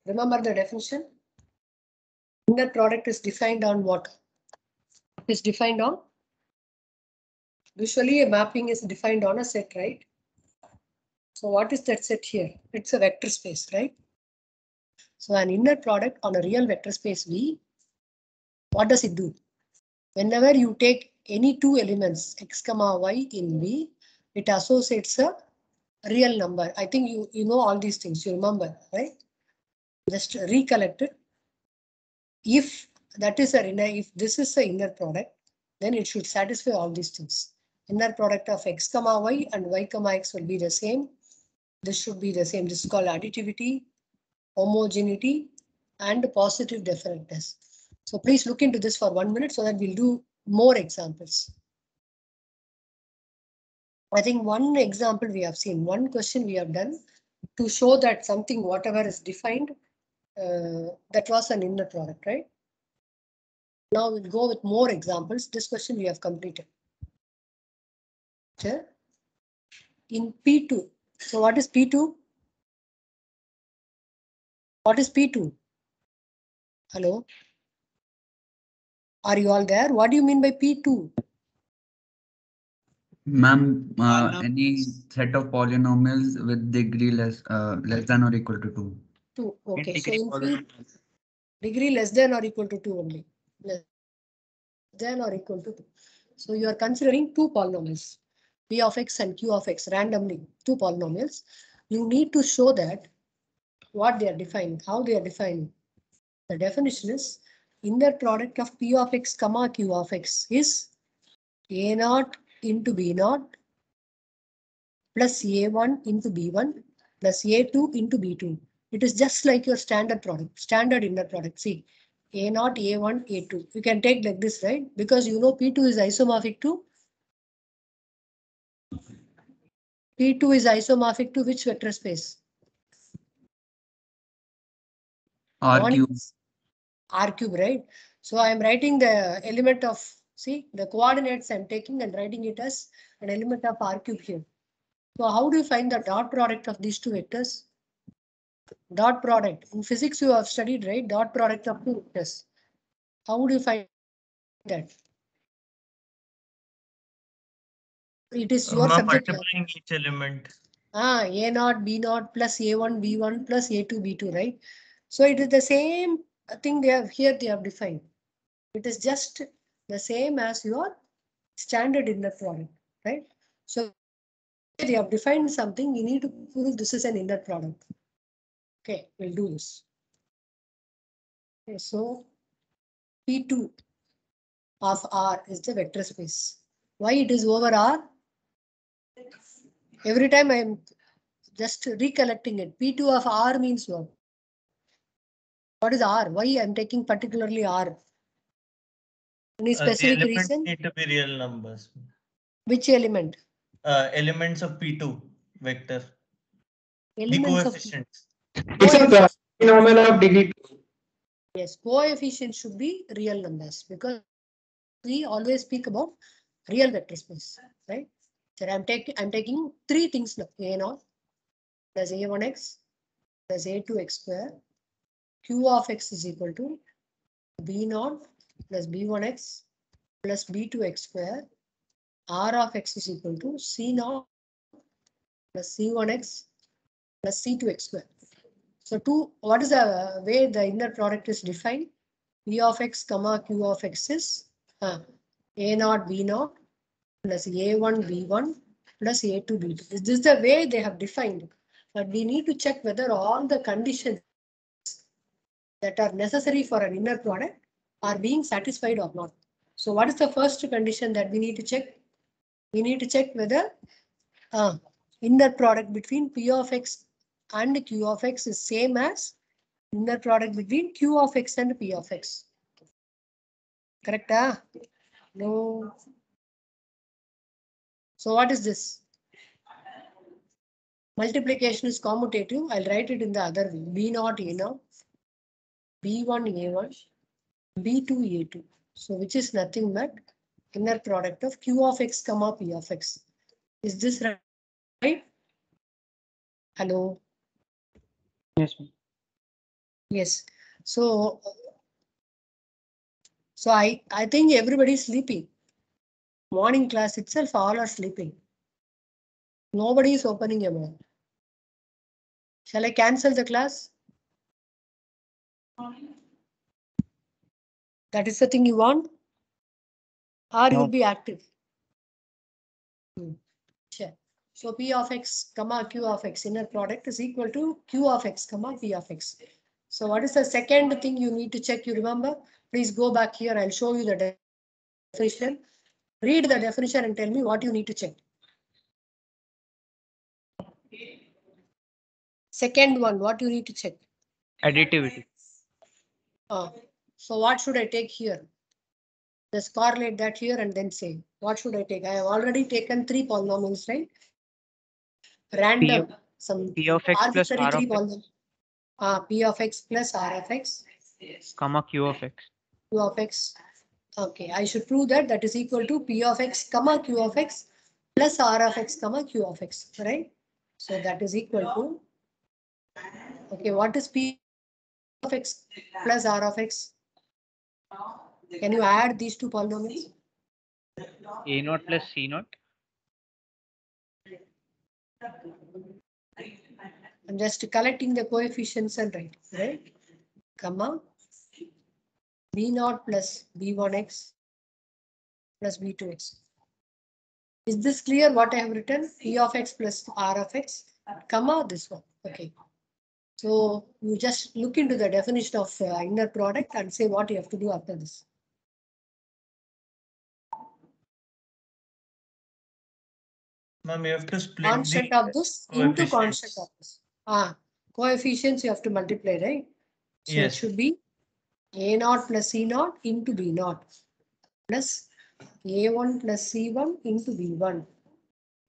Remember the definition? Inner product is defined on what? It is defined on? Usually a mapping is defined on a set, right? So what is that set here? It's a vector space, right? So an inner product on a real vector space V, what does it do? Whenever you take any two elements x comma y in V, it associates a real number. I think you know all these things, you remember, right? Just recollect it. If that is if this is the inner product, then it should satisfy all these things. Inner product of x comma y and y comma x will be the same. This should be the same. This is called additivity, homogeneity, and positive definiteness. So please look into this for 1 minute so that we'll do more examples. I think one example we have seen, one question we have done to show that something, whatever is defined, that was an inner product, right? Now we'll go with more examples. This question we have completed. In P2. So what is P2? What is P2? Hello? Are you all there? What do you mean by P2? Ma'am, any set of polynomials with degree less than or equal to 2. 2. Okay, so in P, degree less than or equal to 2 only. Less than or equal to 2. So you are considering two polynomials, P of x and Q of x, randomly, two polynomials. You need to show that what they are defining, how they are defining. The definition is inner product of P of x comma Q of x is A naught into B naught plus A1 into B1 plus A2 into B2. It is just like your standard product, standard inner product. See, A naught, A1, A2. You can take like this, right? Because you know P2 is isomorphic to which vector space? R cube. R cube, right? So I am writing the element of, see, the coordinates I'm taking and writing it as an element of R cube here. So how do you find the dot product of these two vectors? Dot product. In physics you have studied, right? Dot product of two vectors. How would you find that? It is your subject. Multiplying each element. A naught, B naught plus A1, B1 plus A2, B2, right? So it is the same thing they have here, they have defined. It is just the same as your standard inner product, right? So they have defined something, you need to prove this is an inner product. Okay, we'll do this. Okay, so P2 of R is the vector space. Why it is over R? Every time I am just recollecting it. P2 of R means what? What is R? Why I am taking particularly R? Any specific reason? Need to be real numbers. Which element? Elements of P2 vector. Elements the coefficients. It's a polynomial of degree 2. Yes, coefficients should be real numbers because we always speak about real vector space, right? So I'm taking three things now. A naught plus A1x plus A2x square. Q of x is equal to B naught plus B1x plus B2x square. R of x is equal to C naught plus C1x plus C2x square. So what is the way the inner product is defined? P of x comma Q of x is A naught B naught plus A1 B1 plus A2 B2. This is the way they have defined. But we need to check whether all the conditions that are necessary for an inner product are being satisfied or not. So what is the first condition that we need to check? We need to check whether inner product between P of x and Q of x is same as inner product between Q of x and P of x. Correct? No. So what is this? Multiplication is commutative. I'll write it in the other way. B naught A naught, B1 A1, B2 A2. So which is nothing but inner product of Q of x comma P of x. Is this right? Hello? Yes, ma'am. Yes. So I think everybody is sleeping. Morning class itself, all are sleeping. Nobody is opening a mouth. Shall I cancel the class? That is the thing you want? Or you will No. be active? Sure. So P of x comma Q of x inner product is equal to Q of x comma P of x. So what is the second thing you need to check? You remember? Please go back here. I'll show you the definition. Read the definition and tell me what you need to check. Second one, what you need to check? Additivity. So what should I take here? Just correlate that here and then say, what should I take? I have already taken 3 polynomials, right? Random, some P of x plus arbitrary R 3 of x, polynomials. P of x plus R of x. comma Q of x. Q of x. Okay, I should prove that that is equal to P of x comma Q of x plus R of x comma Q of x, right? So that is equal to, okay, what is P of x plus R of x? Can you add these 2 polynomials? A naught plus C naught. I'm just collecting the coefficients and writing, right? Comma B naught plus B1x plus B2x. Is this clear what I have written? P of x plus R of x, comma this one. Okay. So you just look into the definition of inner product and say what you have to do after this. Ma'am, you have to split Constant the of this into constant coefficients. of this. Coefficients you have to multiply, right? So it Yes. should be A naught plus C naught into B naught plus A1 plus C1 into B1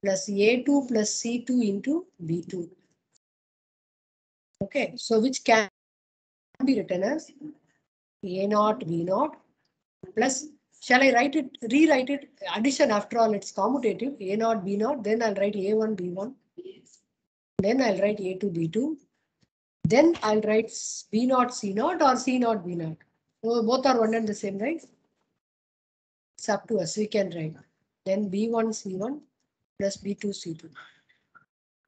plus A2 plus C2 into B2. Okay, so which can be written as A naught B naught plus, shall I write it, rewrite it, addition after all it's commutative, A naught B naught, then I'll write A1 B1, then I'll write A2 B2, then I'll write B naught C naught or C naught B naught. So both are one and the same, right? It's up to us, we can write. Then B1 C1 plus B2 C2.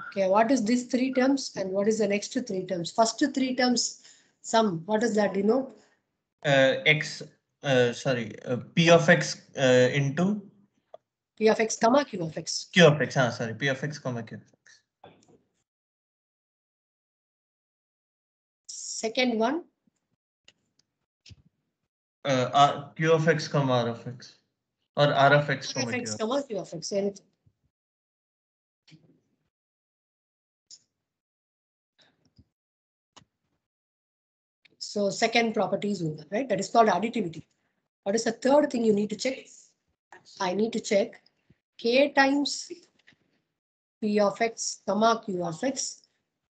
Okay, what is these 3 terms and what is the next 3 terms? First 3 terms, sum, what does that denote? P of x into P of x comma Q of x. Q of x. Sorry, P of x comma Q of x. Second one, Q of x comma R of x, or R of x Q of comma Q x of x. comma Q of x. Anything. So second property is over, right? That is called additivity. What is the third thing you need to check? I need to check K times P of x comma Q of x.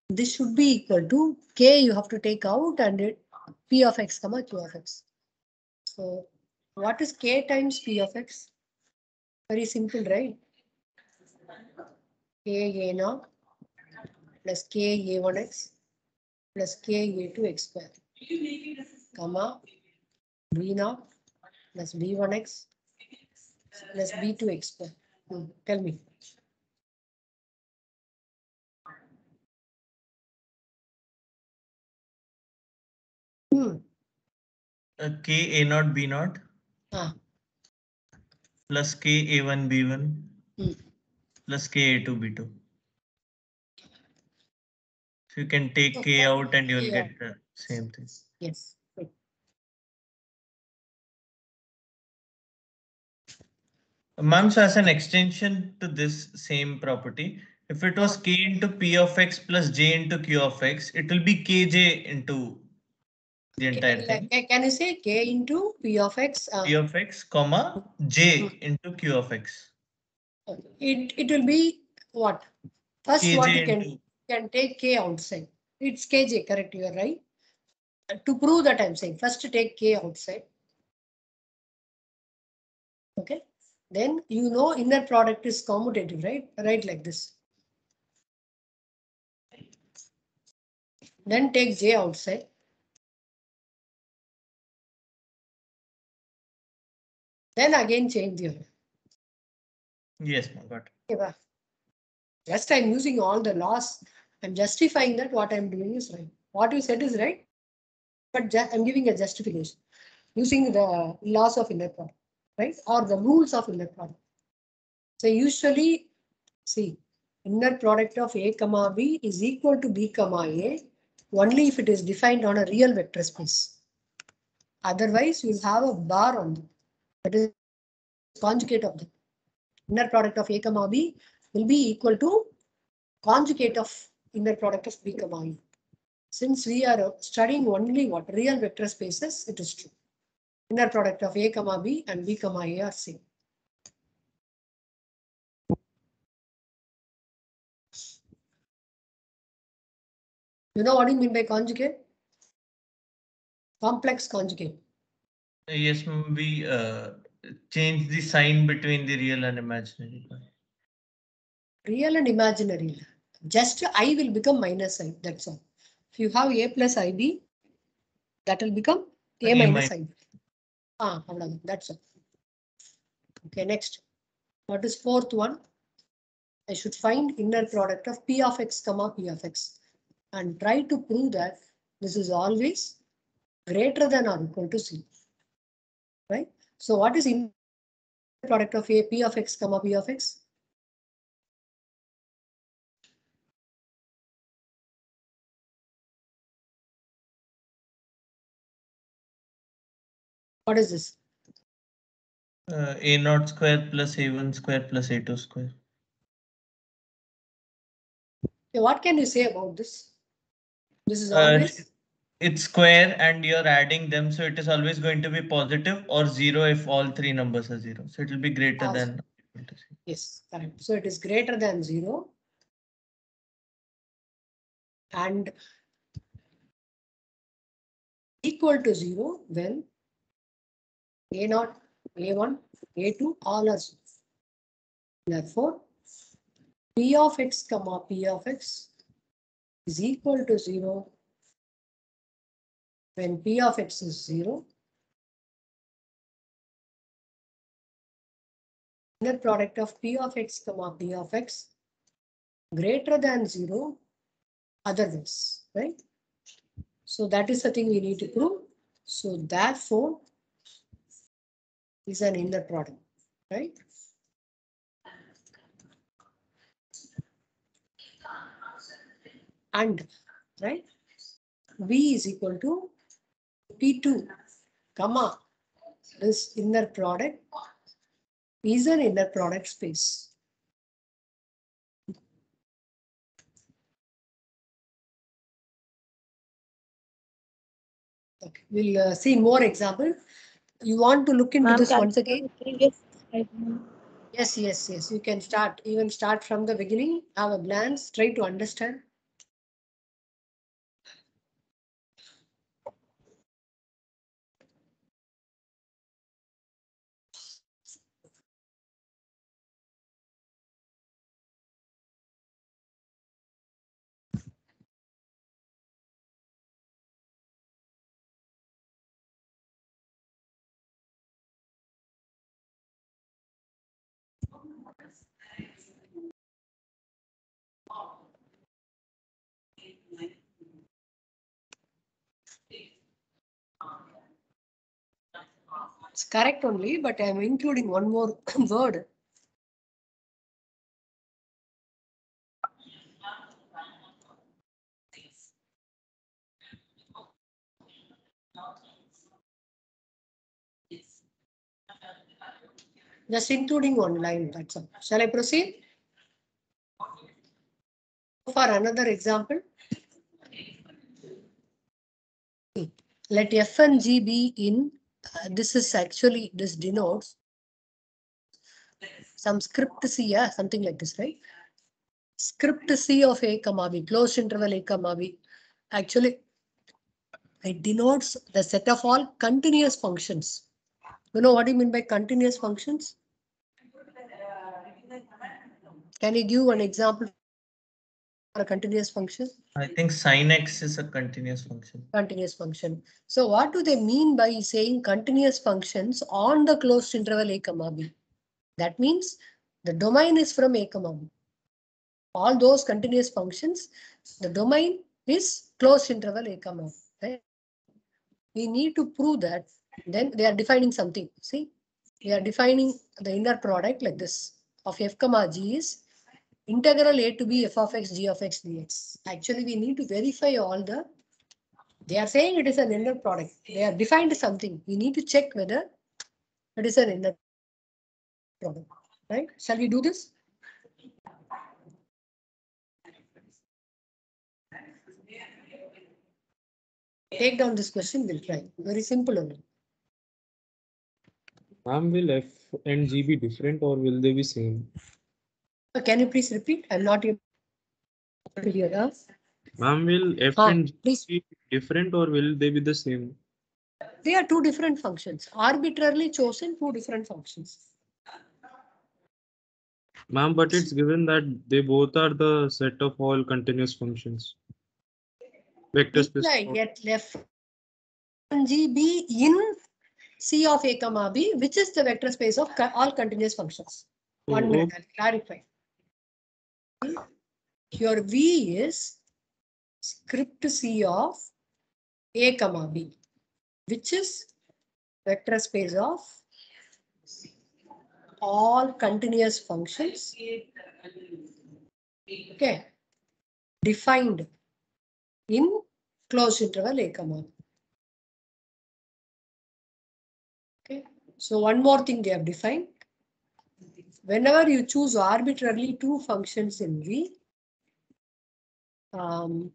This should be equal to K you have to take out and P of x comma Q of x. So what is K times P of x? Very simple, right? K A naught plus K A1x plus K A2x square, comma B naught plus B1x plus B2x square. Tell me. K A naught B naught plus K A1 B1 plus K A2 B2. So you can take K out and you will get the same thing. Yes. Ma'am, so as an extension to this same property, if it was K into P of x plus J into Q of x, it will be Kj into the entire thing. Can you say K into P of x? P of x, comma J into Q of x. It will be what? First, Kj what you into can take K outside. It's Kj, correct? You are right. To prove that I'm saying, first take K outside. Okay. Then you know inner product is commutative, right? Right, like this. Then take J outside. Then again change the order. Yes, ma'am, got it. Okay, bye. Just I'm using all the laws. I'm justifying that what I'm doing is right. What you said is right, but I'm giving a justification using the laws of inner product, right? Or the rules of inner product. So usually, see, inner product of A comma B is equal to B comma A only if it is defined on a real vector space. Otherwise, you have a bar on them. That is conjugate of the inner product of A comma B will be equal to conjugate of inner product of B comma A. Since we are studying only what real vector spaces, it is true. Inner product of A comma B and B comma A are same. You know what do you mean by conjugate? Complex conjugate. Yes, ma'am, we change the sign between the real and imaginary part. Real and imaginary. Just I will become minus I. That's all. If you have A plus IB, that will become A minus IB. That's all. Okay, next. What is fourth one? I should find inner product of P of X comma P of X and try to prove that this is always greater than or equal to 0. Right? So what is inner product of A P of X comma P of X? What is this? A0 square plus A1 square plus A2 square. Okay, what can you say about this? This is always. It's square and you're adding them, so it is always going to be positive or 0 if all three numbers are 0. So it will be greater than. Yes, correct. So it is greater than 0. And equal to 0 when A0, A1, A2 all are 0. Therefore, P of X comma P of X is equal to 0 when P of X is 0. Inner product of P of X comma P of X greater than 0 otherwise, right? So that is the thing we need to prove. So therefore, is an inner product, right? And right, V is equal to P2 comma this inner product is an inner product space. Okay, we'll see more example. You want to look into this once again? Yes, yes, yes. You can start, even start from the beginning, have a glance, try to understand. It's correct only, but I'm including one more word. Just including one line, that's all. Shall I proceed? For another example, let F and G be in, this is actually, this denotes some script C, yeah, something like this, right? Script C of A comma B, closed interval A comma B. Actually, it denotes the set of all continuous functions. You know what do you mean by continuous functions? Can you give an example or a continuous function? I think sin x is a continuous function. Continuous function. So what do they mean by saying continuous functions on the closed interval a comma b? That means the domain is from a comma b. All those continuous functions, the domain is closed interval a comma b. Right? We need to prove that. Then they are defining something. See, we are defining the inner product like this of f comma g is integral a to b f of x g of x dx. Actually, we need to verify all the. They are saying it is an inner product. They have defined something. We need to check whether it is an inner product. Right? Shall we do this? Take down this question. We'll try. Very simple only. Ma'am, will F and G be different or will they be same? Can you please repeat? I'm not able to hear us. Ma'am, will F and G Please. be different or will they be the same? They are two different functions. Arbitrarily chosen two different functions. Ma'am, but it's given that they both are the set of all continuous functions. Vector space. Yet left G be in C of a comma b, which is the vector space of all continuous functions. Oh, 1 minute, I'll clarify. Your V is script C of a comma b, which is vector space of all continuous functions. Okay, defined in closed interval a comma b. Okay, so one more thing they have defined. Whenever you choose arbitrarily two functions in V,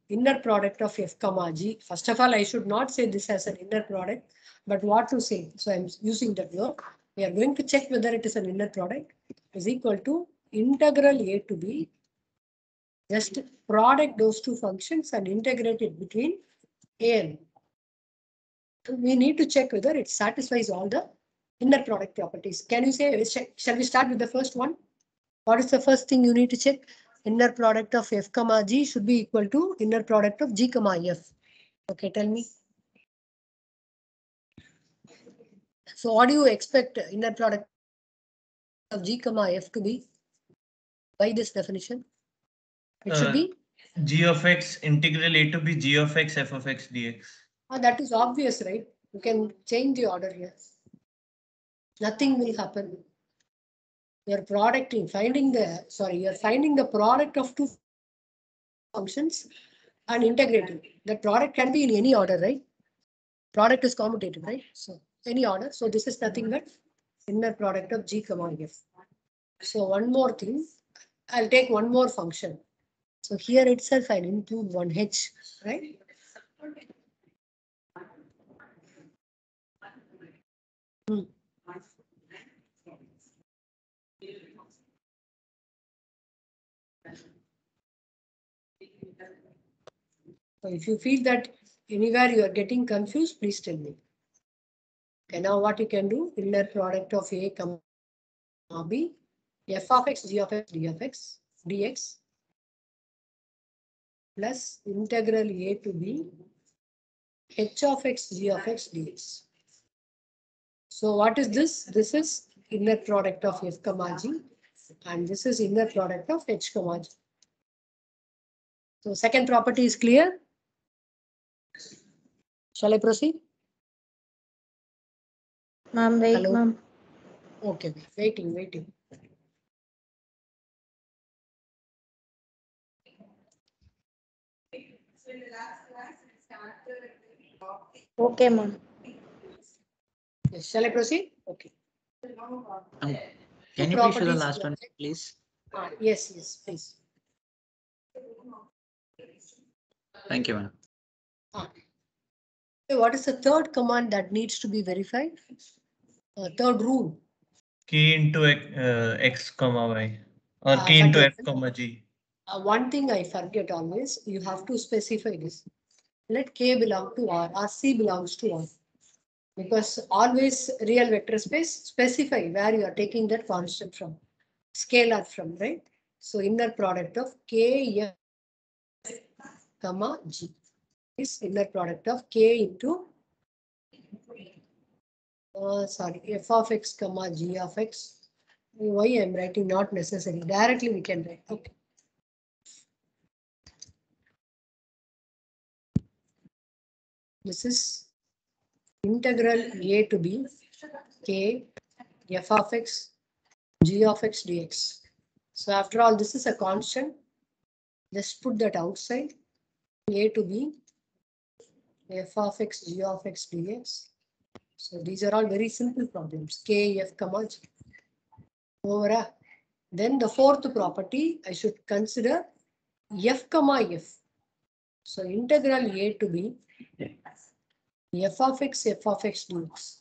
inner product of f comma g. First of all, I should not say this as an inner product, but what to say? So I'm using that word. We are going to check whether it is an inner product is equal to integral a to b. Just product those two functions and integrate it between a and b. We need to check whether it satisfies all the inner product properties. Can you say, shall we start with the first one? What is the first thing you need to check? Inner product of f comma g should be equal to inner product of g comma f. Okay, tell me. So what do you expect inner product of g comma f to be by this definition? It should be g of x integral a to b g of x f of x dx. That is obvious, right? You can change the order here. Nothing will happen. You're you're finding the product of two functions and integrating. The product can be in any order, right? Product is commutative, right? So any order. So this is nothing but inner product of g comma f. So one more thing, I'll take one more function. So here itself I'll include one h, right? So if you feel that anywhere you are getting confused, please tell me. Okay, now what you can do, inner product of a comma b, f of x, g of x, d of x, dx, plus integral a to b, h of x, g of x, dx. So what is this? This is inner product of f comma g, and this is inner product of h comma g. So second property is clear. Shall I proceed? Ma'am, wait, Hello? ma'am. Okay, waiting. Okay, ma'am. Yes, shall I proceed? Okay. Can you please show the last one, please? Yes, please. Thank you, ma'am. What is the third command that needs to be verified? Third rule. K into x comma y or k into f comma g. One thing I forget always, you have to specify this. Let k belong to R or C belongs to R. Because always real vector space, specify where you are taking that constant from, scalar from, right? So inner product of k, f, comma G is inner product of K into f of x comma G of x. Why I'm writing not necessary. Directly we can write. Okay. This is integral A to B K f of x G of x dx. So after all, this is a constant. Just put that outside. A to B f of x G of x dx. So these are all very simple problems. K, F, comma G. Over. Then the fourth property, I should consider F, comma F. So integral A to B f of x dx.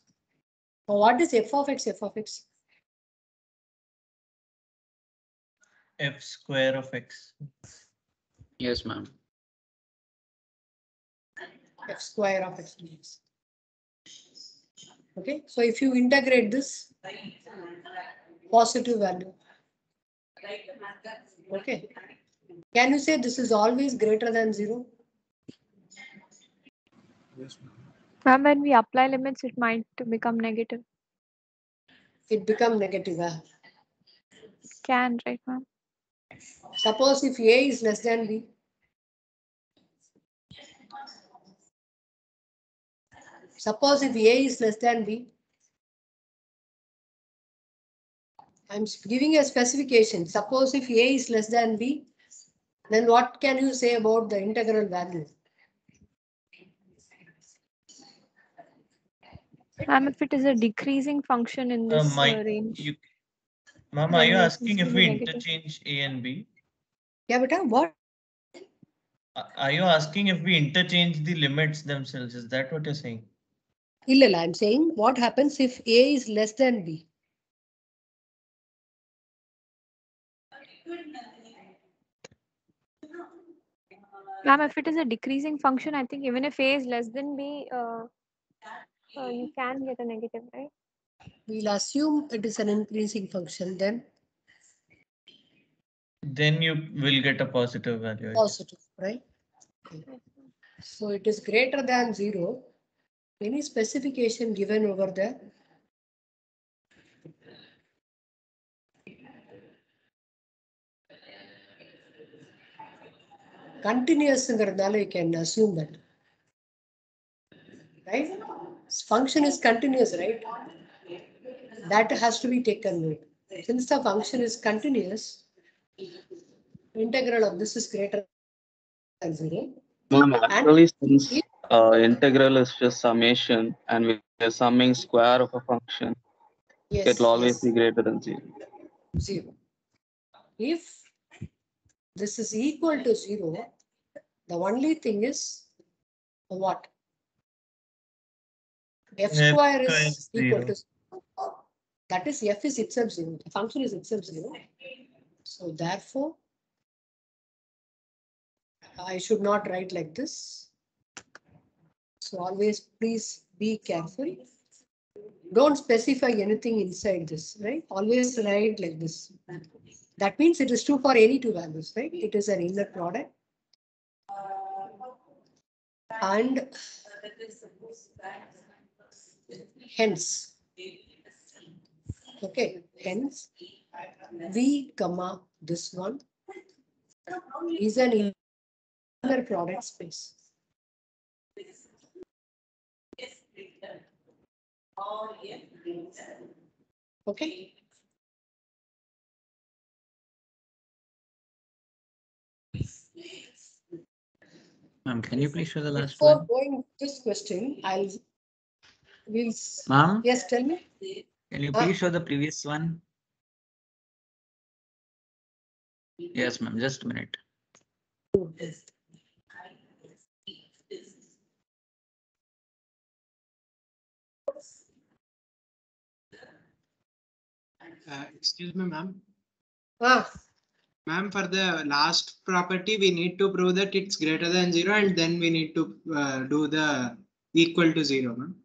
Now what is f of x? F square of x. Yes, ma'am. F square of x dx. Okay, so if you integrate this, positive value. Okay, can you say this is always greater than 0? Yes, ma'am. Ma'am, when we apply limits, it might become negative. It become negative. Can, right, ma'am? Suppose if A is less than B. Suppose if A is less than B. I'm giving a specification. Suppose if A is less than B, then what can you say about the integral value? Ma'am, if it is a decreasing function in this range. Ma'am, then are you yes, asking this if will we be negative. interchange A and B? Yeah, beta, what? Are you asking if we interchange the limits themselves? Is that what you're saying? Illa, I'm saying what happens if A is less than B? Ma'am, if it is a decreasing function, I think even if A is less than B, you can get a negative, right? We'll assume it is an increasing function, then you will get a positive value. positive, right? Okay. So it is greater than 0. Any specification given over there? Continuous, you can assume that. Right? Function is continuous, right? That has to be taken note. Since the function is continuous, integral of this is greater than 0. Ma'am, actually, since integral is just summation and we are summing square of a function, Yes, it will always be greater than 0. 0. If this is equal to 0, the only thing is what? F square is equal to 0. That is f is itself 0. The function is itself 0. So therefore, I should not write like this. So always please be careful. Don't specify anything inside this, right? Always write like this. That means it is true for any two values, right? It is an inner product. And hence, okay, hence V comma this one is an inner product space. Okay. Ma'am, can you please show the last Before one? going this question, will. Ma'am? Yes, tell me. Can you please show the previous one? Yes, ma'am. Just a minute. Excuse me, ma'am. Ah. Ma'am, for the last property, we need to prove that it's greater than 0 and then we need to do the equal to 0, ma'am.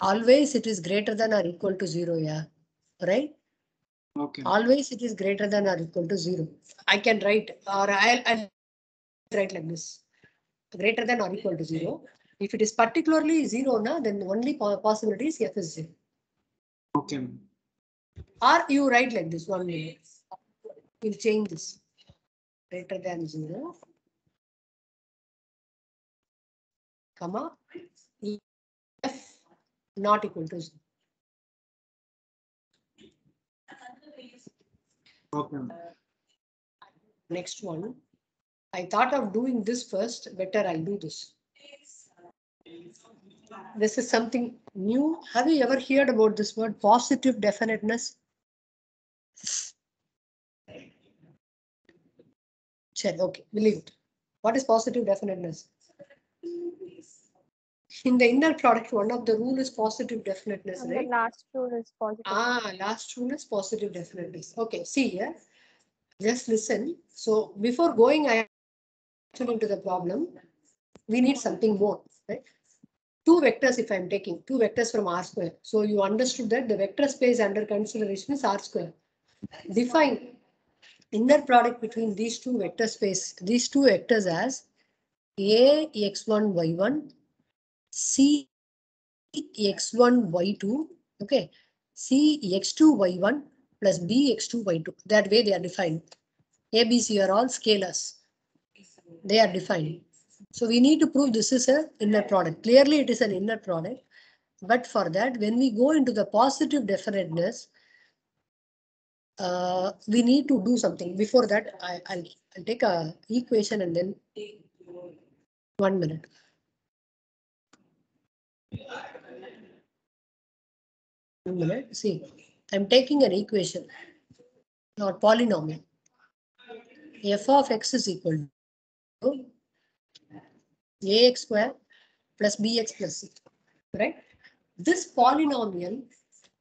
Always it is greater than or equal to 0, yeah. Right? Okay. Always it is greater than or equal to 0. I can write or I'll write like this, greater than or equal to 0. If it is particularly 0, na, then the only possibility is f is 0. Okay, ma'am. Or you write like this, 1 minute. We'll change this. Greater than 0, comma, f not equal to 0. Okay, ma'am. Next one. I thought of doing this first, better I'll do this. This is something new. Have you ever heard about this word positive definiteness? Sure, okay, believe it. What is positive definiteness? In the inner product, one of the rule is positive definiteness, And right? the last rule is positive. Last rule is positive definiteness. Okay, see here. Just listen. So before going into the problem, we need something more, right? Two vectors, if I'm taking two vectors from R square. So you understood that the vector space under consideration is R square. Define inner product between these two vector space, these two vectors as A x1 y1, C x1 y2, okay, C x2 y1 plus B x2 y2. That way they are defined. A, B, C are all scalars. They are defined. So we need to prove this is an inner product. Clearly it is an inner product. But for that, when we go into the positive definiteness, we need to do something. Before that, I'll take a equation and then 1 minute. See, I'm taking an equation or polynomial. F of x is equal to ax square plus bx plus c, right? This polynomial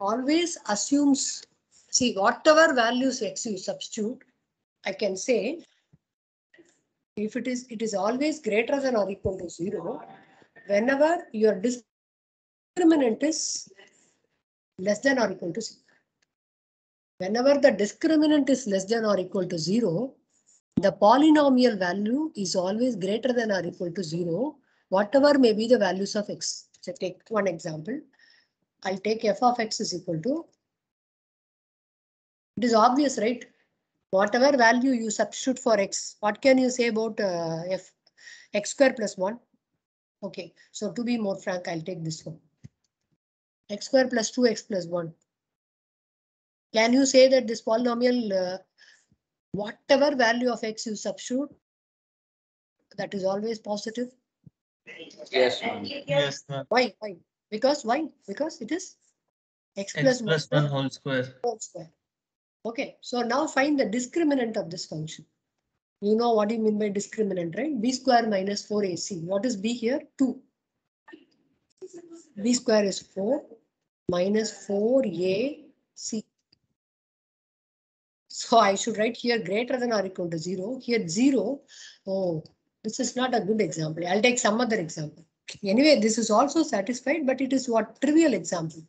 always assumes, see, whatever values x you substitute, I can say if it is always greater than or equal to 0 whenever your discriminant is less than or equal to 0. Whenever the discriminant is less than or equal to 0, the polynomial value is always greater than or equal to 0, whatever may be the values of x. So take one example. I'll take f of x is equal to, it is obvious, right? Whatever value you substitute for x, what can you say about x square plus 1? Okay, so to be more frank, I'll take this one. X square plus 2x plus 1. Can you say that this polynomial, whatever value of x you substitute, that is always positive? Yes, ma'am. Yes, ma'am. Why? Why? Because why? Because it is x X plus plus 1 whole square. whole square. Okay, so now find the discriminant of this function. You know what you mean by discriminant, right? B square minus 4ac. What is b here? 2. B square is 4 minus 4ac. So I should write here greater than or equal to 0. Here 0. Oh, this is not a good example. I'll take some other example. Anyway, this is also satisfied, but it is what trivial example.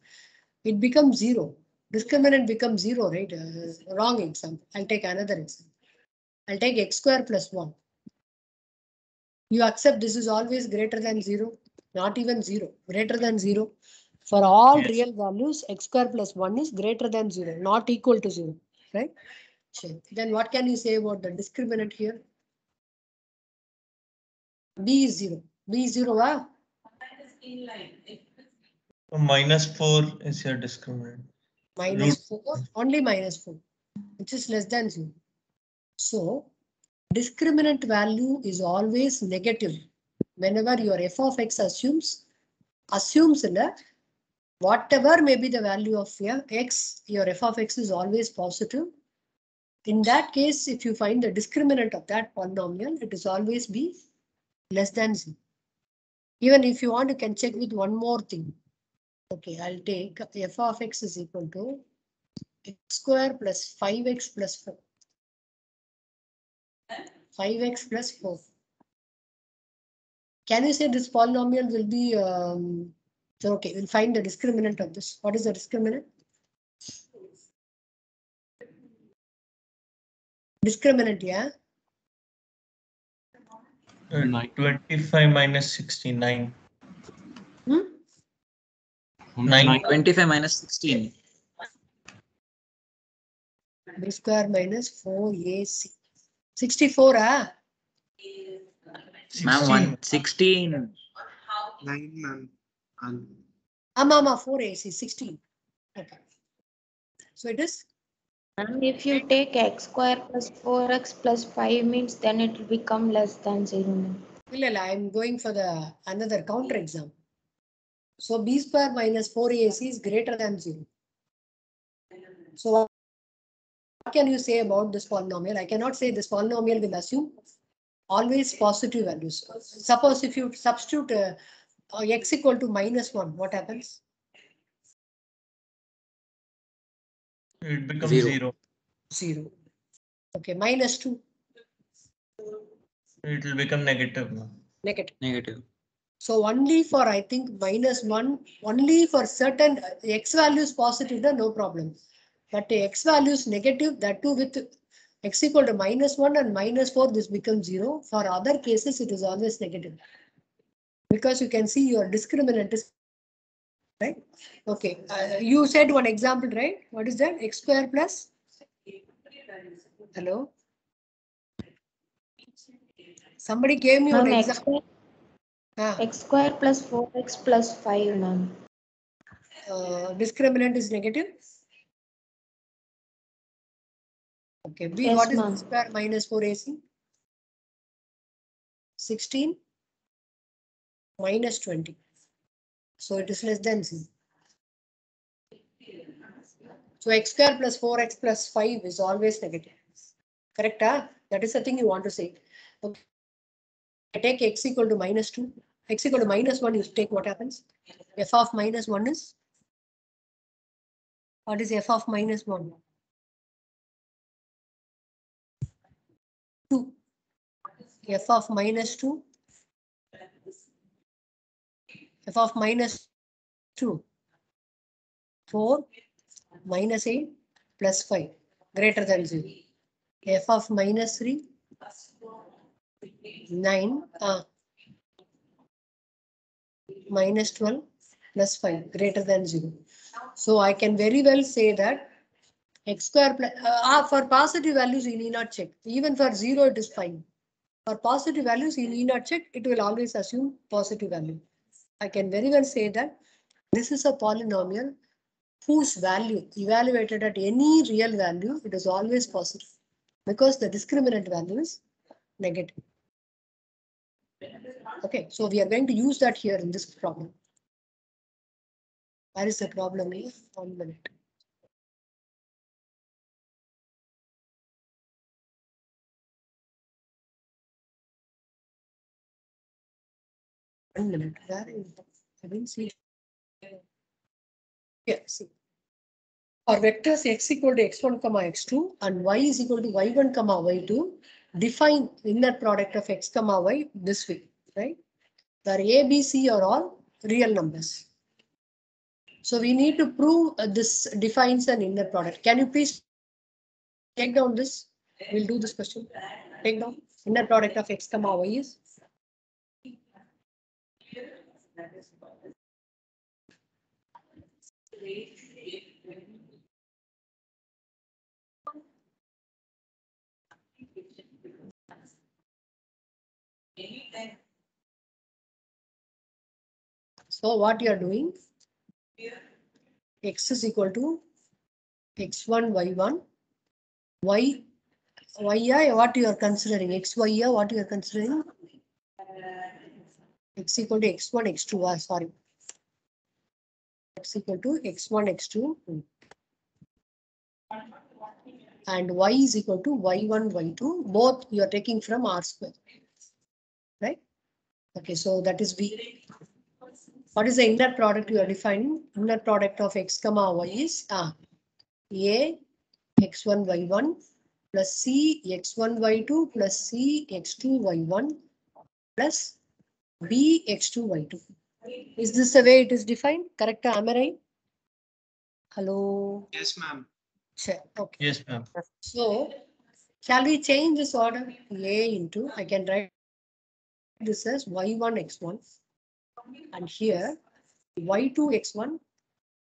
It becomes 0. Discriminant becomes 0, right? Wrong example. I'll take another example. I'll take x square plus 1. You accept this is always greater than 0, not even 0, greater than 0. For all Yes. real values, x square plus 1 is greater than 0, not equal to 0, right? Sure. Then what can you say about the discriminant here? B is 0. B is 0, ah? So minus 4 is your discriminant. Minus 4, only minus 4, which is less than 0. So discriminant value is always negative. Whenever your f of x assumes that whatever may be the value of x, your f of x is always positive. In that case, if you find the discriminant of that polynomial, it is always be less than 0. Even if you want, you can check with one more thing. Okay, I'll take f of x is equal to x square plus 5x plus 4. 5x plus 4. Can you say this polynomial will be, so okay, we'll find the discriminant of this. What is the discriminant? Discriminant, yeah. Nine. 25 minus 69. Hmm? 9. 25 minus 16. B square minus 4AC. 64, ah? Ma'am, 116. 9, ma'am. Mama, 4AC, 16. Okay. So it is? And if you take x square plus 4x plus 5 means then it will become less than 0. ma'am. I'm going for the another counter exam. So B square minus 4AC is greater than 0. So what can you say about this polynomial? I cannot say this polynomial will assume always positive values. Suppose if you substitute x equal to -1, what happens? It becomes Zero. 0. 0. Okay, -2. It will become negative now. Negative. So only for, I think, -1, only for certain x values positive, no problem. But the x values negative, that too with x equal to -1 and -4, this becomes 0. For other cases, it is always negative. Because you can see your discriminant is right. Okay, you said one example, right? What is that? X square plus? Hello? Somebody gave me one Ma'am, x example. square, x square plus 4x plus 5, ma'am. Discriminant is negative. Okay, B, Yes, what is ma'am. B square minus 4AC? 16 minus 20. So it is less than C. So x square plus 4x plus 5 is always negative. Correct? Huh? That is the thing you want to say. Okay. I take x equal to -2. X equal to -1, you take what happens? F of -1 is? What is f of -1? 2. F of -2. F of -2. 4 minus 8 plus 5 greater than 0. F of -3. 9. Minus 12 plus 5 greater than 0. So I can very well say that x square plus, for positive values you need not check. Even for 0 it is fine. For positive values you need not check. It will always assume positive value. I can very well say that this is a polynomial whose value evaluated at any real value, it is always positive because the discriminant value is negative. Okay, so we are going to use that here in this problem. Where is the problem here? 1 minute. Where is it? I didn't see. Yeah, see. For vectors x equal to x1 comma x2 and y is equal to y1 comma y2, define inner product of x comma y this way, right? Where a, b, c are all real numbers. So we need to prove this defines an inner product. Can you please take down this? We'll do this question. Take down inner product of x comma y is. So what you are doing? X is equal to x1, y1, y, what you are considering? X, y, what you are considering? X equal to x1, x2, sorry. X equal to x1, x2. And y is equal to y1, y2. Both you are taking from R square. Right? Okay, so that is B. What is the inner product you are defining? Inner product of x comma y is A x1 y1 plus C x1 y2 plus C x2 y1 plus B x2 y2. Is this the way it is defined? Correct? Am I right? Hello? Yes, ma'am. Sure. Okay. Yes, ma'am. So, shall we change this order? A into, I can write this as y1 x1 and here y2 x1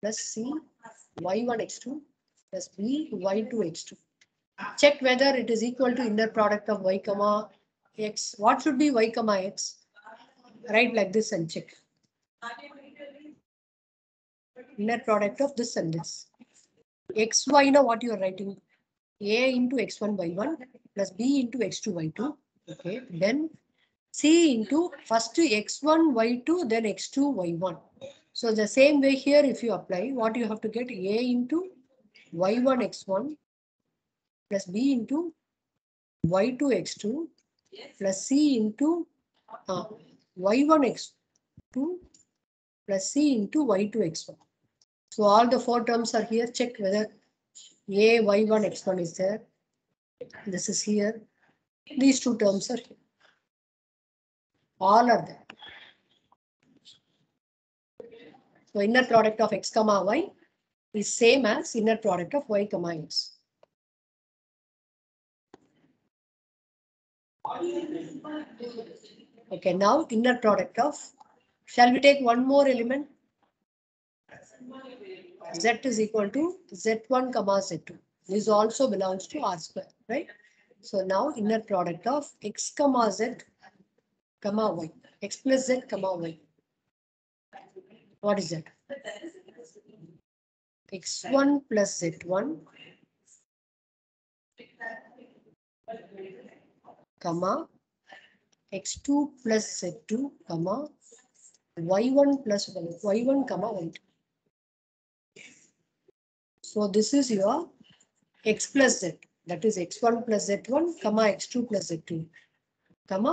plus c y1 x2 plus b y2 x2. Check whether it is equal to inner product of y comma x. What should be y comma x? Write like this and check. Inner product of this and this. xy, now what you are writing? A into x1 y1 plus b into x2 y2. Okay, then c into first x1 y2 then x2 y1. So the same way here, if you apply, what you have to get? A into y1 x1 plus b into y2 x2 plus c into y1 x2 plus c into y2 x1. So all the four terms are here. Check whether a y1 x1 is there. This is here. These two terms are here. All are there. So inner product of x comma y is same as inner product of y comma x. Okay, now inner product of, shall we take one more element? Z is equal to Z1 comma Z2. This also belongs to R square, right? So now inner product of x comma Z comma y, x plus Z comma y. What is that? x1 plus Z1 comma x2 plus Z2 comma y1 plus y1 comma y2. So this is your x plus z, that is x1 plus z1 comma x2 plus z2 comma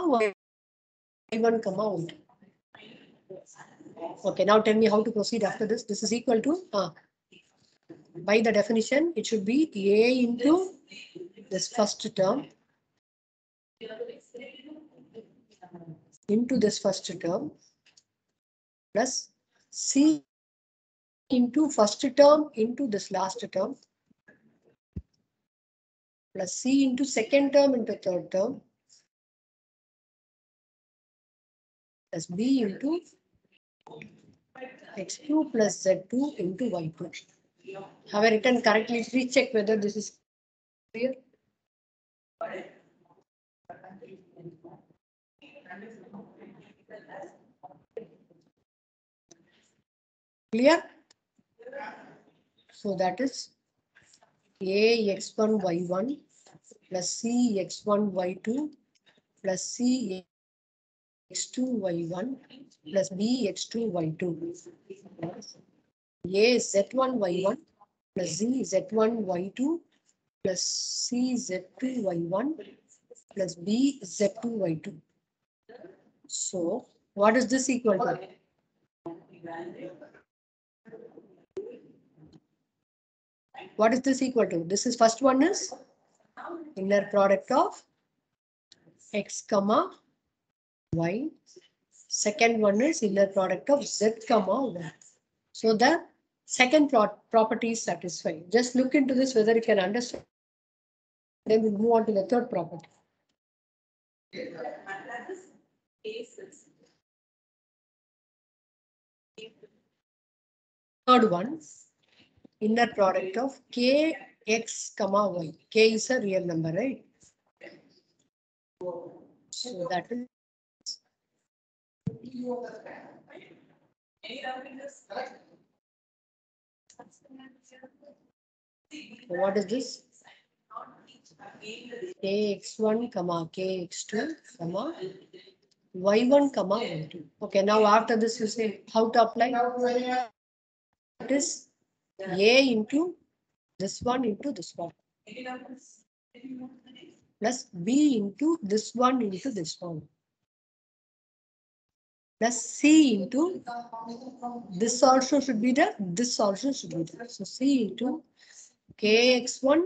y1 comma y2. Okay, now tell me how to proceed after this. This is equal to by the definition it should be a into this first term into this first term plus c into first term into this last term plus c into second term into third term plus b into x2 plus z2 into y2. Have I written correctly? Please check whether this is clear. Clear? So that is a x1 y1 plus c x1 y2 plus c x2 y1 plus b x2 y2. A z1 y1 plus z z1 y2 plus c z2 y1 plus b z2 y2. So what is this equal to? What is this equal to? This is first one is inner product of x comma y. Second one is inner product of z comma y. So the second property is satisfied. Just look into this whether you can understand. Then we move on to the third property. Third one, inner product of k x comma y. K is a real number, right? So that is what is this? Kx1 comma kx2 comma y1 comma y2. Okay, now after this you say how to apply. It is a into this one into this one plus b into this one into this one plus c into this also should be there, this also should be there. So c into kx1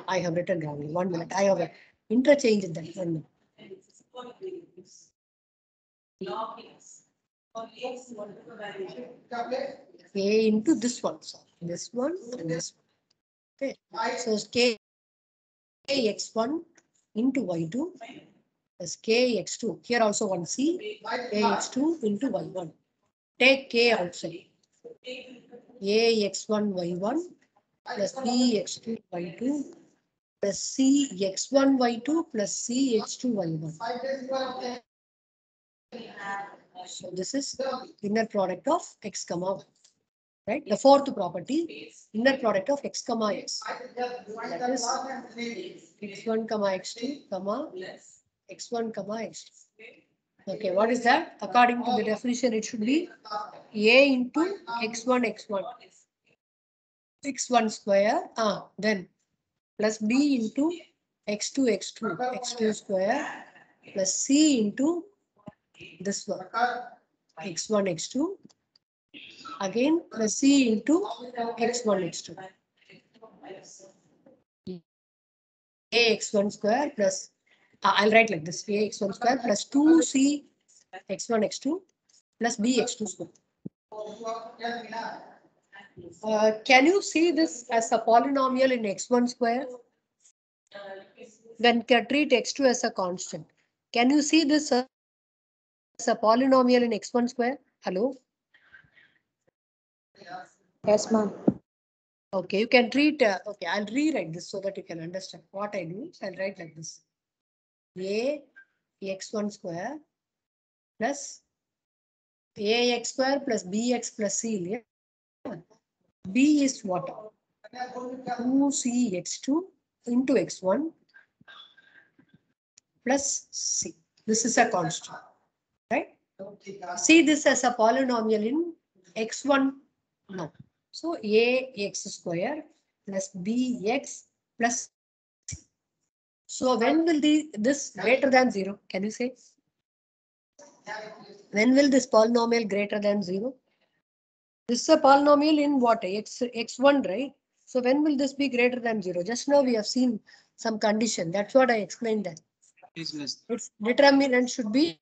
I have written wrongly. 1 minute. I have interchanged that. 1 minute. K into this one. So this one and this one. Okay. So K x1 into y2 plus kx2. Here also one c, kx2 into y1. Take k outside. Ax1 y1 plus bx2 y2 plus cx1 y2 plus cx2 y1. So this is inner product of x comma y. Right? The fourth property, inner product of x comma x. That is x1 comma x2 comma x1 comma x2. Okay, what is that? According to the definition, it should be a into x1 x1 x1 square. Then plus b into x2 x2 x2 square plus c into this one x1 x2 again plus c into x1 x2 ax1 square plus I'll write like this ax1 square plus 2c x1 x2 plus b x2 square. Can you see this as a polynomial in x1 square? When treat x2 as a constant, can you see this as a polynomial in x1 square? Hello? Yes, ma'am. Okay, you can treat, okay, I'll rewrite this so that you can understand what I do. I'll write like this. A x1 square plus ax square plus bx plus c. Yeah. B is what? 2cx2 into x1 plus c. This is a constant, right? See this as a polynomial in x1 now. So ax square plus bx plus c. So when will this greater than 0? Can you say? When will this polynomial greater than 0? This is a polynomial in what? X1, right? So when will this be greater than 0? Just now we have seen some condition. That's what I explained that. Its determinant should be.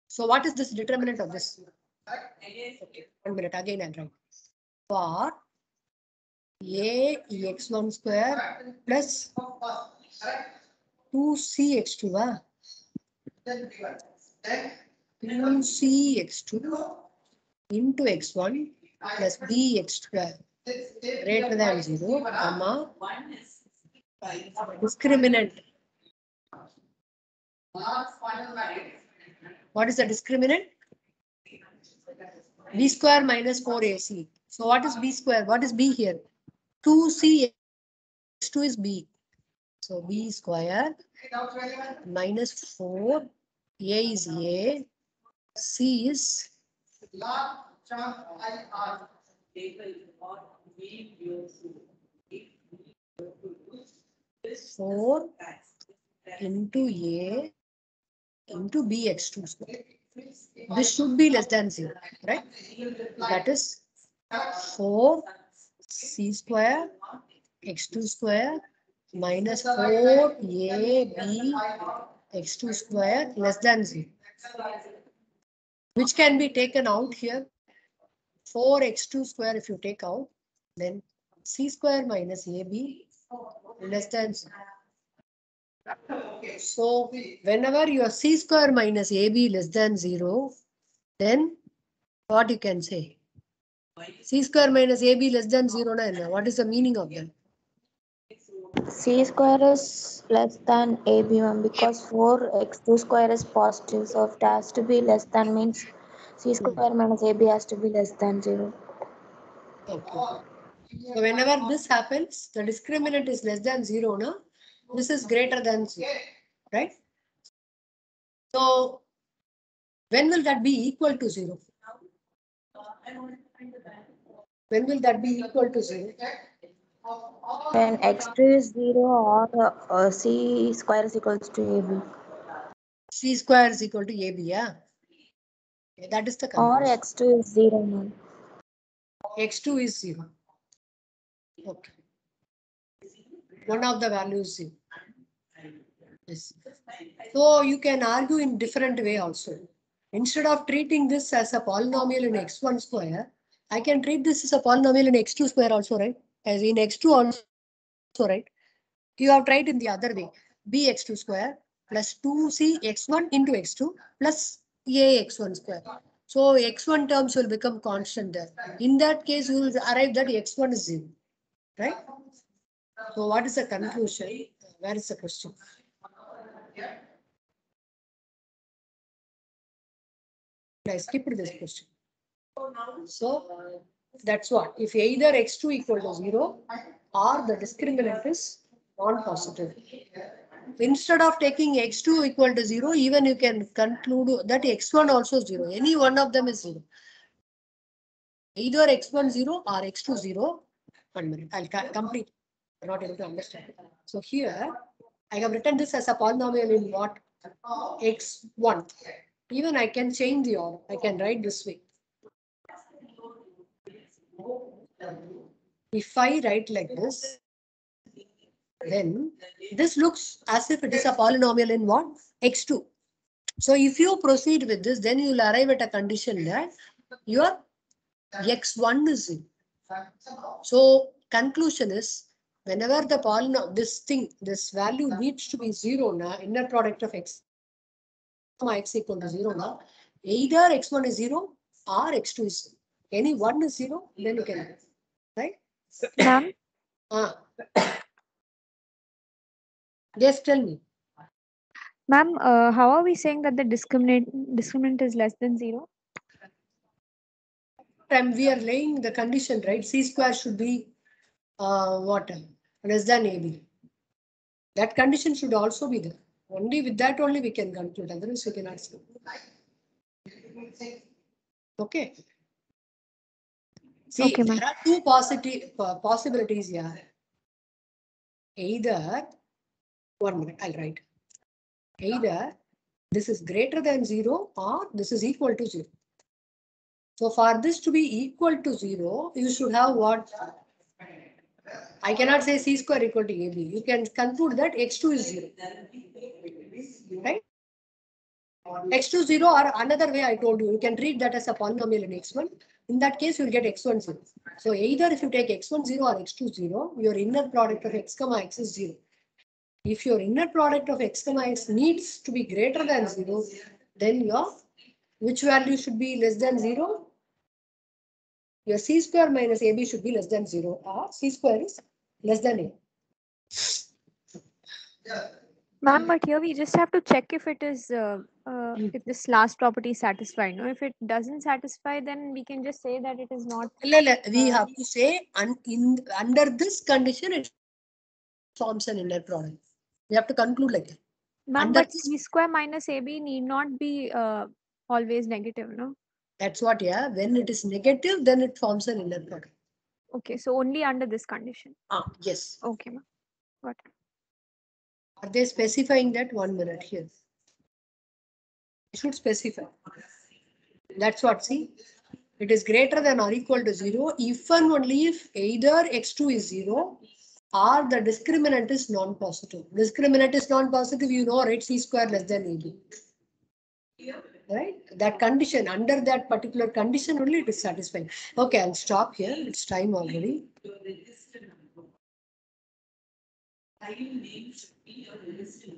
So what is this determinant of this? Okay, 1 minute again I'll write. For ax1 square plus 2cx2. 2cx2 into x1 plus bx square greater than 0, comma discriminant. What is the discriminant? B square minus 4ac. So what is b square? What is b here? 2c x2 is b. So b square minus 4, a is a, c is 4 into a into bx2 square. This should be less than 0, right? That is 4 c square x2 square minus 4 a b x2 square less than 0. Which can be taken out here. 4x2 square if you take out, then c square minus ab less than 0. So whenever your c square minus ab less than 0, then what you can say? C square minus ab less than 0. What is the meaning of that? C square is less than AB, ma'am, because 4x2 square is positive, so if it has to be less than means C square minus AB has to be less than 0. Okay. So whenever this happens, the discriminant is less than 0, no? This is greater than 0, right? So when will that be equal to 0? When will that be equal to 0? When x2 is 0 or C square is equals to AB. C square is equal to AB, yeah? Okay, that is the Or conclusion. x2 is 0, ma'am. X2 is 0. Okay. One of the values 0. Yes. So you can argue in different way also. Instead of treating this as a polynomial in x1 square, I can treat this as a polynomial in x2 square also, right? As in x2 also, So, right, you have tried in the other way. Bx2 square plus 2cx1 into x2 plus ax1 square. So x1 terms will become constant there. In that case, you will arrive that x1 is 0. Right? So what is the conclusion? Where is the question? I skipped this question. So that's what. If either x2 equal to 0 or the discriminant is non-positive. Instead of taking x2 equal to 0, even you can conclude that x1 also 0. Any one of them is 0. Either x1 0 or x2 0. 1 minute. I'll complete. I'm not able to understand. So here I have written this as a polynomial in what? X1. Even I can change the order. I can write this way. If I write like this, then this looks as if it is a polynomial in what? X2. So if you proceed with this, then you will arrive at a condition that your x1 is 0. So conclusion is, whenever the polynomial, this value needs to be 0 now, inner product of x equal to 0 now, either x1 is 0 or x2 is 0. Any one is 0, then you can, right? Ma'am? Yes, tell me. Ma'am, how are we saying that the discriminant is less than 0? We are laying the condition, right? C square should be what? Less than AB. That condition should also be there. Only with that only we can conclude. Otherwise, we cannot see. Okay. See, Okay, there are two possibilities here. Either, 1 minute, I'll write. Either this is greater than 0 or this is equal to 0. So for this to be equal to 0, you should have what? I cannot say C square equal to AB. You can conclude that x2 is 0. Right? x2 0, or another way I told you, you can treat that as a polynomial in x1. In that case, you'll get x1 0. So either if you take x1 0 or x2 0, your inner product of x comma x is 0. If your inner product of x comma x needs to be greater than 0, then your which value should be less than 0? Your C square minus AB should be less than 0, or C square is less than A. Ma'am, but here we just have to check if it is if this last property is satisfied. No, if it doesn't satisfy, then we can just say that it is not. We have to say under this condition it forms an inner product. We have to conclude like that. Ma'am, but C square minus AB need not be always negative, no? That's what, yeah. When it is negative, then it forms an inner product. Okay, so only under this condition. Yes. Okay, ma'am. Got it. Are they specifying that? 1 minute here. You should specify. That's what, see. It is greater than or equal to 0 if and only if either x2 is 0 or the discriminant is non-positive. Discriminant is non-positive, you know, right? C square less than AB. Right? That condition, under that particular condition only it is satisfying. Okay, I'll stop here. It's time already. File name should be a register.